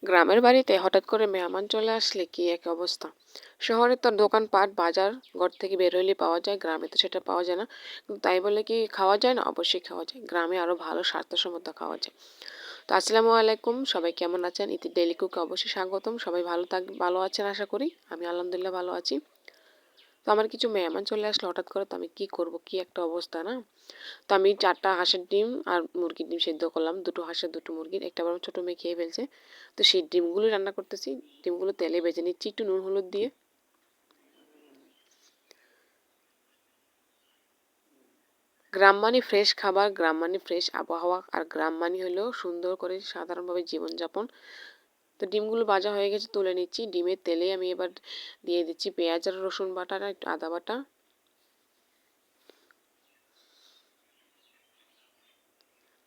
গ্রামের বাড়িতে হঠাৎ করে মেহমান চলে আসলে কি এক অবস্থা। শহরে তো দোকানপাট বাজার ঘর থেকে বের হইলে পাওয়া যায়, গ্রামে তো সেটা পাওয়া যায় না। কিন্তু তাই বলে কি খাওয়া যায় না? অবশ্যই খাওয়া যায়। গ্রামে আরো ভালো স্বাস্থ্যসম্মত খাওয়া যায়। তো আসসালামু আলাইকুম, সবাই কেমন আছেন? ইতি ডেইলি কুকে অবশ্যই স্বাগতম। সবাই ভালো আছেন আশা করি। আমি আলহামদুলিল্লাহ ভালো আছি। তো আমার কিছু মেহমান চলে আসলো হঠাৎ করে, তো আমি কি করব, কি একটা অবস্থা না। তো আমি 4টা হাঁসের ডিম আর মুরগির ডিম সেদ্ধ করলাম, 2টো হাঁসের 2টো মুরগির, একটা আমার ছোটো মেয়ে খেয়ে ফেলছে। তো সেই ডিমগুলো রান্না করতেছি। ডিমগুলো তেলে ভেজে নিচ্ছি একটু নুন হলুদ দিয়ে। গ্রাম মানে ফ্রেশ খাবার, গ্রাম মানে ফ্রেশ আবহাওয়া, আর গ্রাম মানে হলো সুন্দর করে সাধারণভাবে জীবনযাপন। তো ডিমগুলো ভাজা হয়ে গেছে, তুলে নিচ্ছি। ডিমের তেলে আমি এবার দিয়ে দিচ্ছি পেঁয়াজ আর রসুন বাটা আর একটু আদা বাটা।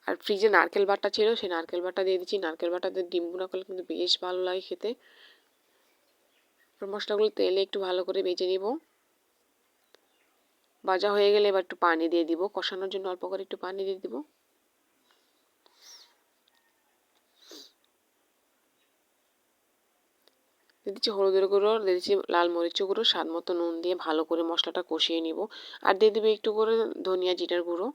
আর ফ্রিজে নারকেল বাটা ছিল, সেই নারকেল বাটা দিয়ে দিচ্ছি। নারকেল বাটা দিয়ে ডিম ভুনা করলে কিন্তু বেশ ভালো লাগে খেতে। মশলাগুলো তেলে একটু ভালো করে ভেজে নিব। ভাজা হয়ে গেলে এবার একটু পানি দিয়ে দিব, কষানোর জন্য অল্প করে একটু পানি দিয়ে দিব। দিয়ে দিচ্ছি হলুদের গুঁড়ো, দিয়ে দিচ্ছি লাল মরিচের গুঁড়ো, স্বাদ মতো নুন দিয়ে ভালো করে মশলাটা কষিয়ে নিব। আর দিয়ে দিবে একটু করে ধনিয়া জিরার গুঁড়ো।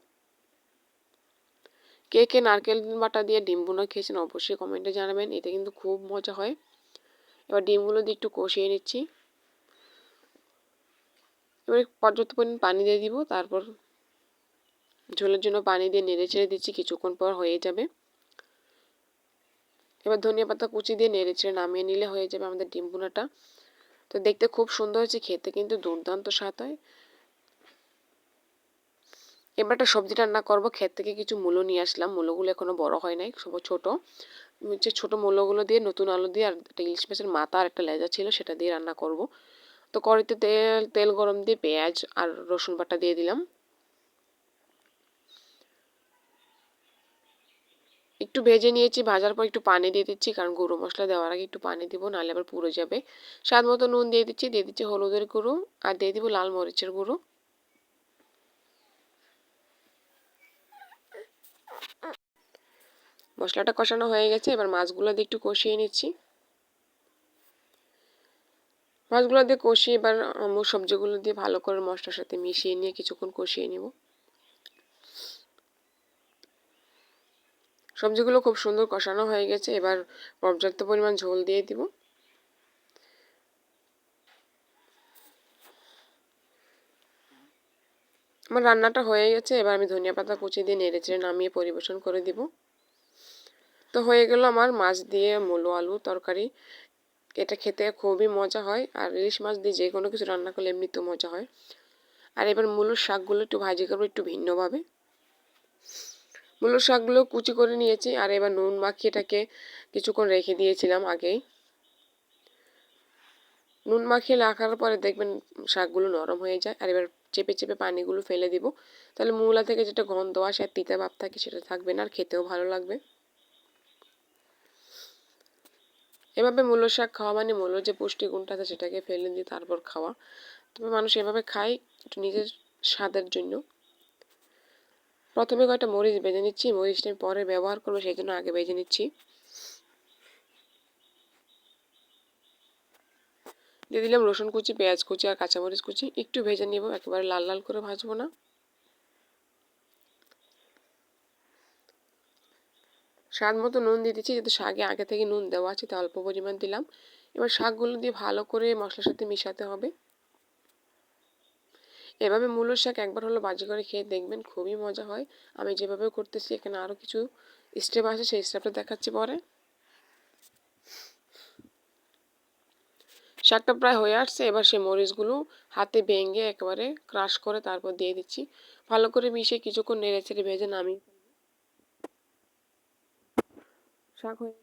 কে কে নারকেল বাটা দিয়ে ডিম ভুনা খেয়েছেন অবশ্যই কমেন্টে জানাবেন, এতে কিন্তু খুব মজা হয়। এবার ডিমগুলো দিয়ে একটু কষিয়ে নিচ্ছি। এবার পর্যাপ্ত পরিমাণ পানি দিয়ে দিব, তারপর ঝোলের জন্য পানি দিয়ে নেড়ে ছেড়ে দিচ্ছি, কিছুক্ষণ পর হয়ে যাবে। এবার ধনিয়া পাতা কুচি দিয়ে নেড়ে ছেড়ে নামিয়ে নিলে হয়ে যাবে আমাদের ডিম ভুনাটা। তো দেখতে খুব সুন্দর হয়েছে, খেতে কিন্তু দুর্দান্ত স্বাদ হয়। এবার একটা সবজি রান্না করব। ক্ষেত থেকে কিছু মূলো নিয়ে আসলাম, মূলোগুলো এখনো বড় হয় নাই, সব ছোট। হচ্ছে ছোট মূলোগুলো দিয়ে নতুন আলু দিয়ে আর একটা ইলিশ মাছের মাথা আর একটা লেজা ছিল সেটা দিয়ে রান্না করব। তো কড়াইতে তেল গরম দিয়ে পেঁয়াজ আর রসুন বাটা দিয়ে দিলাম। একটু ভেজে নিয়েছি, ভাজার পর একটু পানি দিয়ে দিচ্ছি, কারণ গুঁড়ো মশলা দেওয়ার আগে একটু পানি দিব, নাহলে আবার পুড়ে যাবে। স্বাদ মতো নুন দিয়ে দিচ্ছি হলুদের গুঁড়ো, আর দিয়ে দিব লাল মরিচের গুঁড়ো। মশলাটা কষানো হয়ে গেছে, এবার মাছগুলো দিয়ে একটু কষিয়ে নিচ্ছি। মাছগুলো দিয়ে কষিয়ে এবার সবজিগুলো দিয়ে ভালো করে মশলার সাথে মিশিয়ে নিয়ে কিছুক্ষণ কষিয়ে নিব। সবজিগুলো খুব সুন্দর কষানো হয়ে গেছে, এবার পর্যাপ্ত পরিমাণ ঝোল দিয়ে দিব। আমার রান্নাটা হয়ে গেছে, এবার আমি ধনিয়া পাতা কুচি দিয়ে নেড়েচেড়ে নামিয়ে পরিবেশন করে দিব। তো হয়ে গেল আমার মাছ দিয়ে মূলো আলু তরকারি। এটা খেতে খুবই মজা হয়, আর ইলিশ মাছ দিয়ে যে কোনো কিছু রান্না করলে এমনিতেও মজা হয়। আর এবার মূলোর শাকগুলো একটু ভাজি করবো একটু ভিন্নভাবে। মূলোর শাকগুলো কুচি করে নিয়েছি, আর এবার নুন মাখিয়ে এটাকে কিছুক্ষণ রেখে দিয়েছিলাম আগেই। নুন মাখিয়ে রাখার পরে দেখবেন শাকগুলো নরম হয়ে যায়। আর এবার চেপে চেপে পানিগুলো ফেলে দিব, তাহলে মূলা থেকে যেটা গন্ধ আসে আর তিতা ভাব থাকে সেটা থাকবে না, আর খেতেও ভালো লাগবে। এভাবে মূলো শাক খাওয়া মানে মূলোর যে পুষ্টিগুণটা আছে সেটাকে ফেলে দিয়ে তারপর খাওয়া। তবে মানুষ এভাবে খায় একটু নিজের স্বাদের জন্য। প্রথমে কয়েকটা মরিচ ভেজে নিচ্ছি, মরিচটা আমি পরে ব্যবহার করবো সেই জন্য আগে ভেজে নিচ্ছি। দিয়ে দিলাম রসুন কুচি, পেঁয়াজ কুচি আর কাঁচামরিচ কুচি, একটু ভেজে নিব, একেবারে লাল লাল করে ভাজবো না। স্বাদ মতো নুন দিয়ে দিচ্ছি, যেহেতু শাকে আগে থেকে নুন দেওয়া আছে তাই অল্প পরিমাণ দিলাম। এবার শাকগুলো দিয়ে ভালো করে মশলার সাথে মিশাতে হবে। এভাবে মূলোর শাক একবার হলো ভাজি করে খেয়ে দেখবেন, খুবই মজা হয়। আমি যেভাবে করতেছি এখানে আরও কিছু স্টেপ আছে, সেই স্টেপটা দেখাচ্ছি পরে। শাকটা প্রায় হয়ে আসছে, এবার সেই মরিচগুলো হাতে ভেঙে একেবারে ক্রাশ করে তারপর দিয়ে দিচ্ছি। ভালো করে মিশিয়ে কিছুক্ষণ নেড়ে চেড়ে ভেজে নামি। শাক হয়ে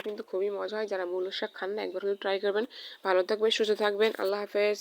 কিন্তু খুবই মজা হয়, যারা মূলোর শাক খান না একবার হলে ট্রাই করবেন। ভালো থাকবেন, সুস্থ থাকবেন, আল্লাহ হাফেজ।